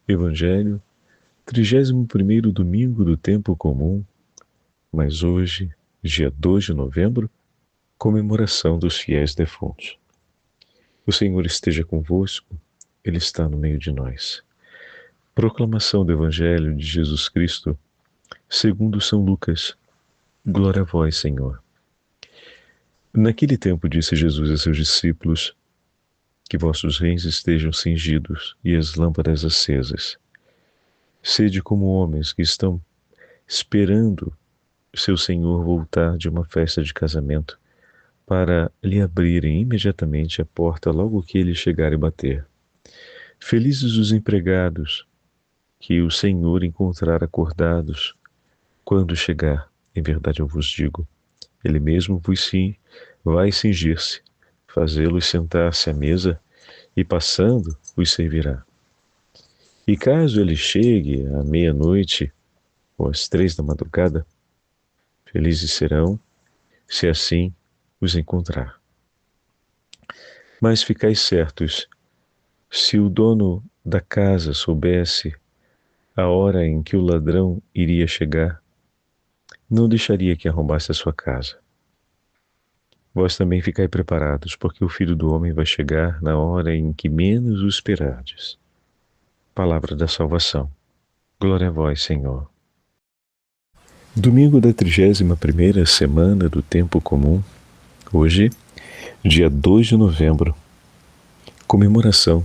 Evangelho, 31º domingo do tempo comum, mas hoje, dia 2 de novembro, comemoração dos fiéis defuntos. O Senhor esteja convosco, Ele está no meio de nós. Proclamação do Evangelho de Jesus Cristo, segundo São Lucas. Glória a vós, Senhor. Naquele tempo disse Jesus a seus discípulos: que vossos reis estejam cingidos e as lâmpadas acesas. Sede como homens que estão esperando seu senhor voltar de uma festa de casamento, para lhe abrirem imediatamente a porta logo que ele chegar e bater. Felizes os empregados que o Senhor encontrar acordados quando chegar. Em verdade eu vos digo, ele mesmo vai cingir-se, fazê-los sentar-se à mesa e, passando, os servirá. E caso ele chegue à meia-noite ou às 3 da madrugada, felizes serão, se assim os encontrar. Mas ficai certos, se o dono da casa soubesse a hora em que o ladrão iria chegar, não deixaria que arrombasse a sua casa. Vós também ficai preparados, porque o Filho do Homem vai chegar na hora em que menos o esperardes. Palavra da salvação. Glória a vós, Senhor. Domingo da 31ª semana do tempo comum. Hoje, dia 2 de novembro, comemoração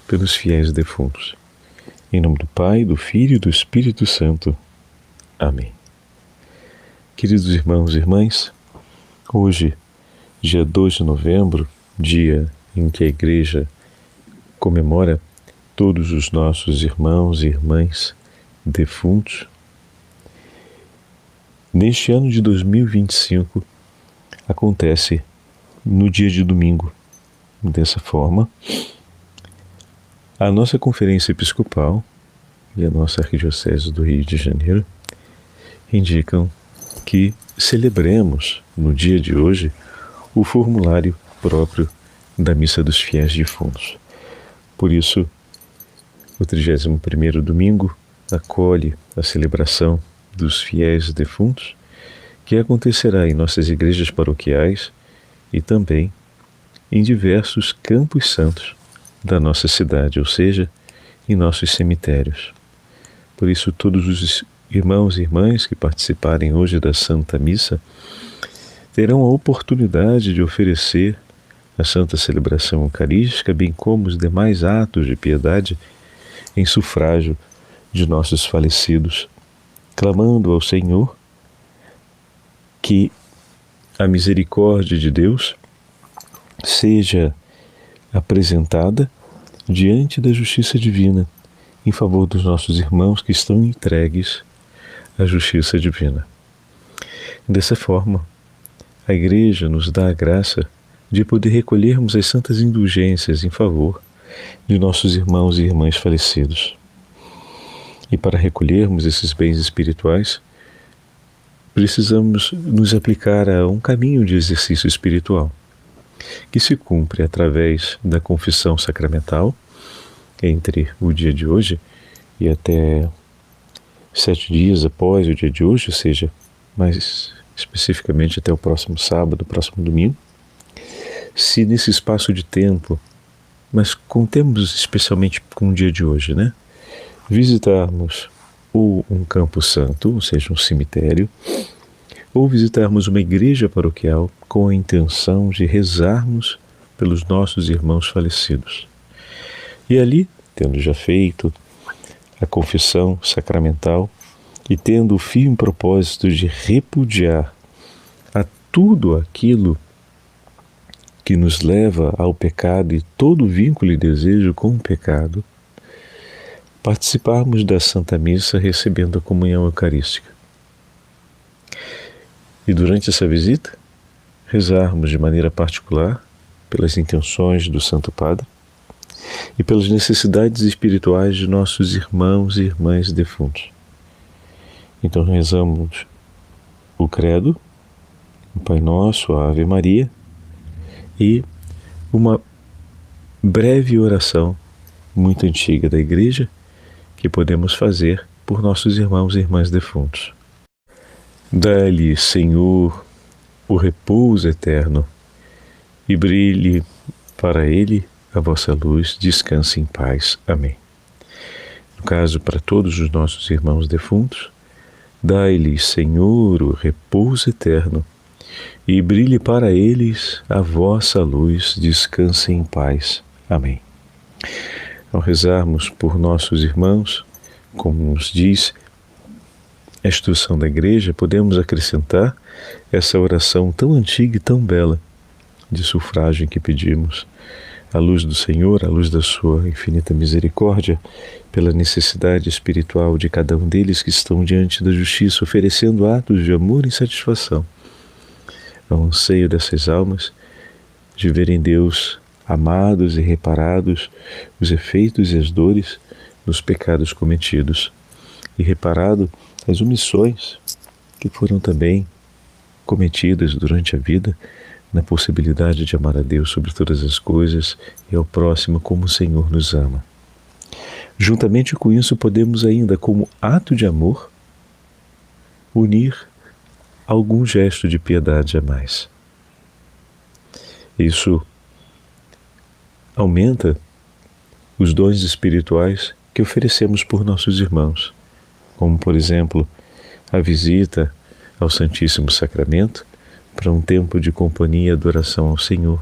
pelos fiéis defuntos. Em nome do Pai, do Filho e do Espírito Santo. Amém. Queridos irmãos e irmãs, hoje, dia 2 de novembro, dia em que a Igreja comemora todos os nossos irmãos e irmãs defuntos, neste ano de 2025, acontece no dia de domingo. Dessa forma, a nossa Conferência Episcopal e a nossa Arquidiocese do Rio de Janeiro indicam que celebremos no dia de hoje o formulário próprio da Missa dos Fiéis Defuntos. Por isso, o 31º domingo acolhe a celebração dos fiéis defuntos, que acontecerá em nossas igrejas paroquiais e também em diversos campos santos da nossa cidade, ou seja, em nossos cemitérios. Por isso, todos os irmãos e irmãs que participarem hoje da Santa Missa terão a oportunidade de oferecer a Santa Celebração Eucarística, bem como os demais atos de piedade em sufrágio de nossos falecidos, clamando ao Senhor que a misericórdia de Deus seja apresentada diante da justiça divina em favor dos nossos irmãos que estão entregues à justiça divina. Dessa forma, a Igreja nos dá a graça de poder recolhermos as santas indulgências em favor de nossos irmãos e irmãs falecidos. E para recolhermos esses bens espirituais, precisamos nos aplicar a um caminho de exercício espiritual, que se cumpre através da confissão sacramental, entre o dia de hoje e até 7 dias após o dia de hoje, ou seja, mais especificamente até o próximo sábado, próximo domingo. Se nesse espaço de tempo, mas contemos especialmente com o dia de hoje, visitarmos ou um campo santo, ou seja, um cemitério, ou visitarmos uma igreja paroquial com a intenção de rezarmos pelos nossos irmãos falecidos. E ali, tendo já feito a confissão sacramental e tendo o firme propósito de repudiar a tudo aquilo que nos leva ao pecado e todo vínculo e desejo com o pecado, participarmos da Santa Missa recebendo a comunhão eucarística. E durante essa visita, rezarmos de maneira particular pelas intenções do Santo Padre e pelas necessidades espirituais de nossos irmãos e irmãs defuntos. Então rezamos o Credo, o Pai Nosso, a Ave Maria e uma breve oração muito antiga da Igreja que podemos fazer por nossos irmãos e irmãs defuntos. Dá-lhe, Senhor, o repouso eterno e brilhe para ele a vossa luz, descanse em paz. Amém. No caso, para todos os nossos irmãos defuntos, dai-lhes, Senhor, o repouso eterno e brilhe para eles a vossa luz, descanse em paz. Amém. Ao rezarmos por nossos irmãos, como nos diz a instrução da Igreja, podemos acrescentar essa oração tão antiga e tão bela de sufrágio que pedimos, à luz do Senhor, à luz da sua infinita misericórdia, pela necessidade espiritual de cada um deles que estão diante da justiça, oferecendo atos de amor e satisfação, ao anseio dessas almas de verem Deus amados e reparados os efeitos e as dores dos pecados cometidos, e reparado as omissões que foram também cometidas durante a vida, na possibilidade de amar a Deus sobre todas as coisas e ao próximo como o Senhor nos ama. Juntamente com isso, podemos ainda, como ato de amor, unir algum gesto de piedade a mais. Isso aumenta os dons espirituais que oferecemos por nossos irmãos, como, por exemplo, a visita ao Santíssimo Sacramento para um tempo de companhia e adoração ao Senhor,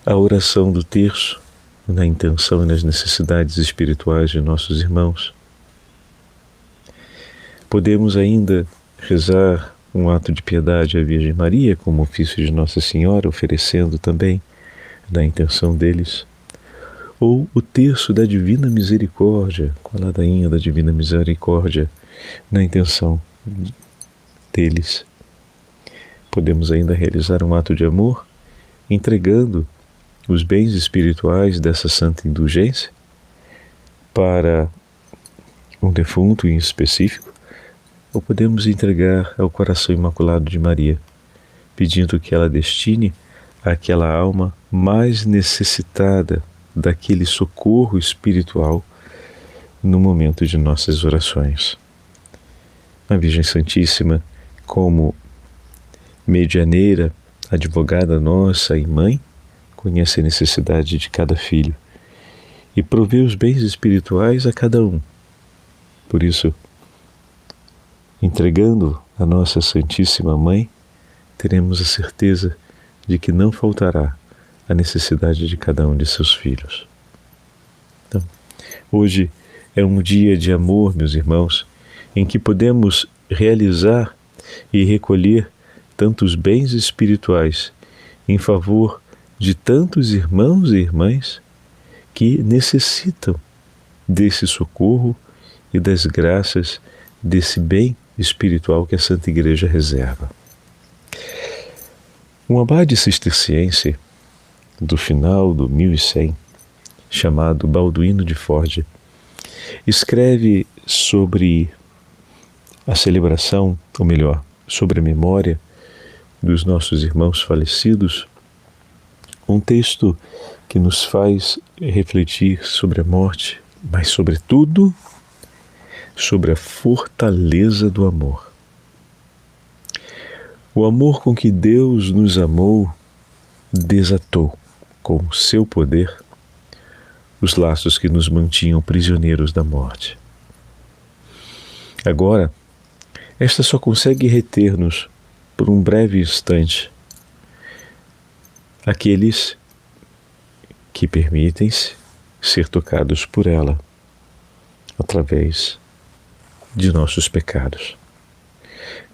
a oração do terço na intenção e nas necessidades espirituais de nossos irmãos. Podemos ainda rezar um ato de piedade à Virgem Maria, como ofício de Nossa Senhora, oferecendo também na intenção deles, ou o terço da Divina Misericórdia, com a ladainha da Divina Misericórdia, na intenção deles. Podemos ainda realizar um ato de amor, entregando os bens espirituais dessa santa indulgência para um defunto em específico, ou podemos entregar ao coração imaculado de Maria, pedindo que ela destine àquela alma mais necessitada daquele socorro espiritual no momento de nossas orações. A Virgem Santíssima, como medianeira, advogada nossa e mãe, conhece a necessidade de cada filho e provê os bens espirituais a cada um. Por isso, entregando a nossa Santíssima Mãe, teremos a certeza de que não faltará a necessidade de cada um de seus filhos. Então, hoje é um dia de amor, meus irmãos, em que podemos realizar e recolher tantos bens espirituais em favor de tantos irmãos e irmãs que necessitam desse socorro e das graças desse bem espiritual que a Santa Igreja reserva. Um abade cisterciense do final do 1100, chamado Balduino de Forde, escreve sobre a celebração, ou melhor, sobre a memória dos nossos irmãos falecidos, um texto que nos faz refletir sobre a morte, mas sobretudo sobre a fortaleza do amor. O amor com que Deus nos amou desatou, com o seu poder, os laços que nos mantinham prisioneiros da morte. Agora, esta só consegue reter-nos por um breve instante aqueles que permitem-se ser tocados por ela através de nossos pecados.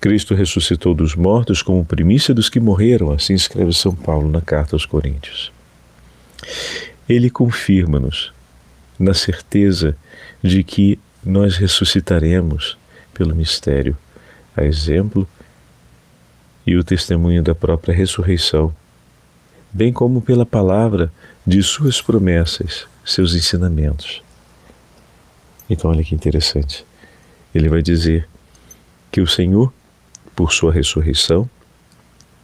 Cristo ressuscitou dos mortos como primícia dos que morreram, assim escreve São Paulo na carta aos Coríntios. Ele confirma-nos na certeza de que nós ressuscitaremos pelo mistério, a exemplo e o testemunho da própria ressurreição, bem como pela palavra de suas promessas, seus ensinamentos. Então, olha que interessante. Ele vai dizer que o Senhor, por sua ressurreição,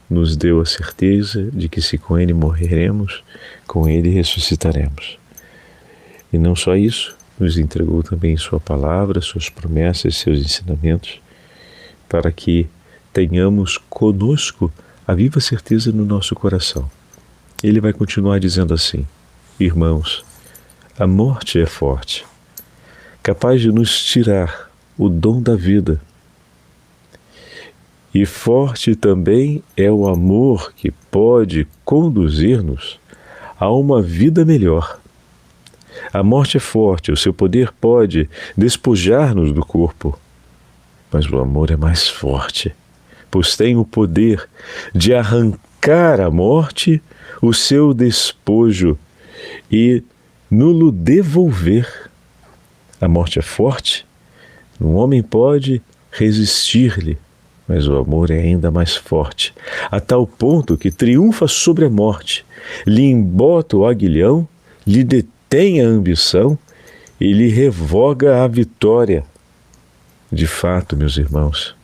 nos deu a certeza de que se com Ele morreremos, com Ele ressuscitaremos. E não só isso, nos entregou também sua palavra, suas promessas, seus ensinamentos, para que tenhamos conosco a viva certeza no nosso coração. Ele vai continuar dizendo assim: irmãos, a morte é forte, capaz de nos tirar o dom da vida. E forte também é o amor que pode conduzir-nos a uma vida melhor. A morte é forte, o seu poder pode despojar-nos do corpo, mas o amor é mais forte, pois tem o poder de arrancar à morte o seu despojo e nos devolver. A morte é forte, um homem pode resistir-lhe, mas o amor é ainda mais forte, a tal ponto que triunfa sobre a morte, lhe embota o aguilhão, lhe detém a ambição e lhe revoga a vitória. De fato, meus irmãos,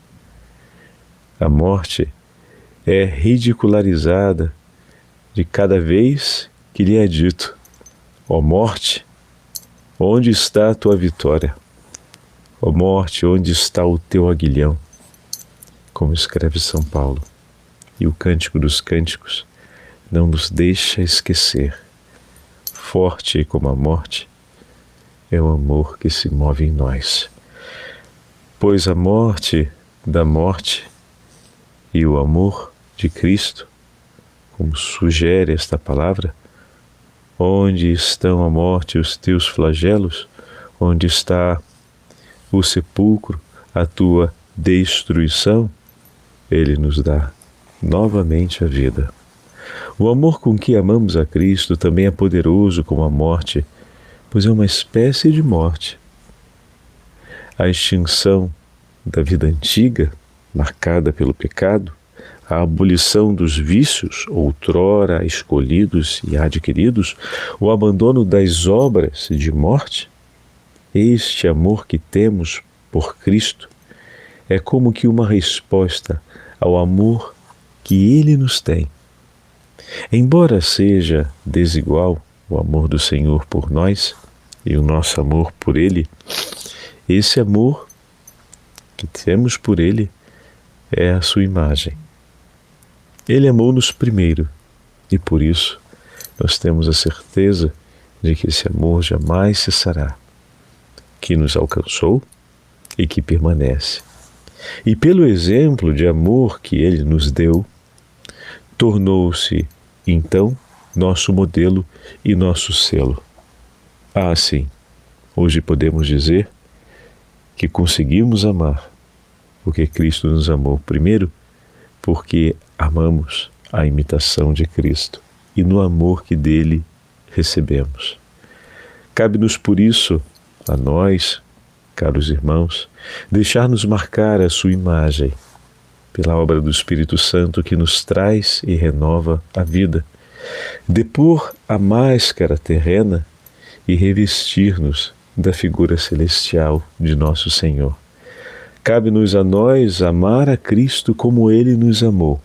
a morte é ridicularizada de cada vez que lhe é dito: ó morte, onde está a tua vitória? Ó morte, onde está o teu aguilhão? Como escreve São Paulo. E o Cântico dos Cânticos não nos deixa esquecer: forte como a morte é o amor que se move em nós. Pois a morte da morte e o amor de Cristo, como sugere esta palavra, onde estão a morte e os teus flagelos? Onde está o sepulcro, a tua destruição? Ele nos dá novamente a vida. O amor com que amamos a Cristo também é poderoso como a morte, pois é uma espécie de morte. A extinção da vida antiga, marcada pelo pecado, a abolição dos vícios, outrora escolhidos e adquiridos, o abandono das obras de morte, este amor que temos por Cristo é como que uma resposta ao amor que Ele nos tem. Embora seja desigual o amor do Senhor por nós e o nosso amor por Ele, esse amor que temos por Ele é a sua imagem. Ele amou-nos primeiro e por isso nós temos a certeza de que esse amor jamais cessará, que nos alcançou e que permanece. E pelo exemplo de amor que Ele nos deu, tornou-se, então, nosso modelo e nosso selo. Sim, hoje podemos dizer que conseguimos amar, porque Cristo nos amou primeiro, porque amamos a imitação de Cristo e no amor que dele recebemos. Cabe-nos, por isso, a nós, caros irmãos, deixar-nos marcar a sua imagem, pela obra do Espírito Santo que nos traz e renova a vida, depor a máscara terrena e revestir-nos da figura celestial de nosso Senhor. Cabe-nos a nós amar a Cristo como Ele nos amou,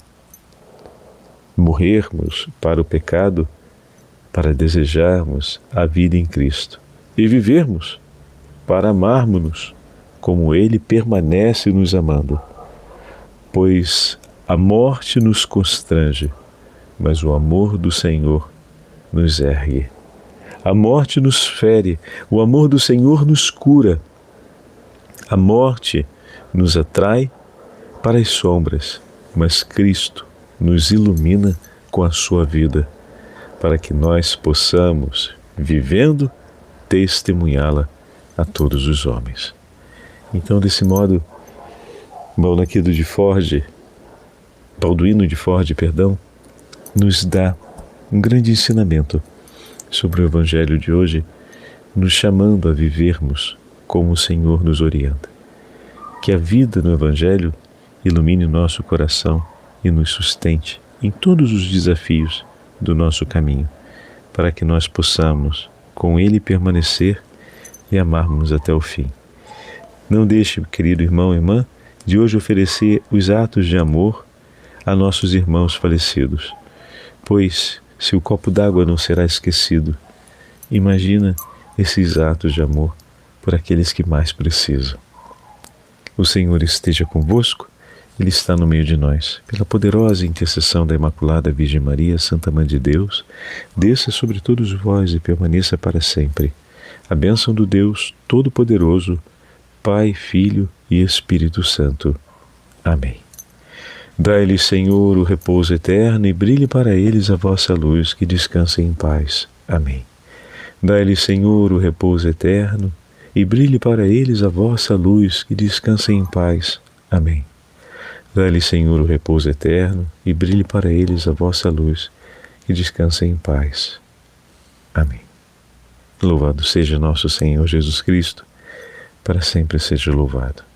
morrermos para o pecado para desejarmos a vida em Cristo e vivermos para amarmos-nos como Ele permanece nos amando. Pois a morte nos constrange, mas o amor do Senhor nos ergue. A morte nos fere, o amor do Senhor nos cura. A morte nos atrai para as sombras, mas Cristo nos ilumina com a sua vida, para que nós possamos, vivendo, testemunhá-la a todos os homens. Então, desse modo, Balduino de Forde, nos dá um grande ensinamento sobre o Evangelho de hoje, nos chamando a vivermos como o Senhor nos orienta. Que a vida no Evangelho ilumine o nosso coração e nos sustente em todos os desafios do nosso caminho, para que nós possamos, com Ele, permanecer e amarmos até o fim. Não deixe, querido irmão e irmã, de hoje oferecer os atos de amor a nossos irmãos falecidos, pois se o copo d'água não será esquecido, imagina esses atos de amor por aqueles que mais precisam. O Senhor esteja convosco, Ele está no meio de nós. Pela poderosa intercessão da Imaculada Virgem Maria, Santa Mãe de Deus, desça sobre todos vós e permaneça para sempre a bênção do Deus Todo-Poderoso, Pai, Filho e Espírito Santo. Amém. Dai-lhes, Senhor, o repouso eterno e brilhe para eles a vossa luz, que descansem em paz. Amém. Dai-lhes, Senhor, o repouso eterno e brilhe para eles a vossa luz, que descansem em paz. Amém. Dai-lhes, Senhor, o repouso eterno e brilhe para eles a vossa luz, que descansem em paz. Amém. Louvado seja nosso Senhor Jesus Cristo, para sempre seja louvado.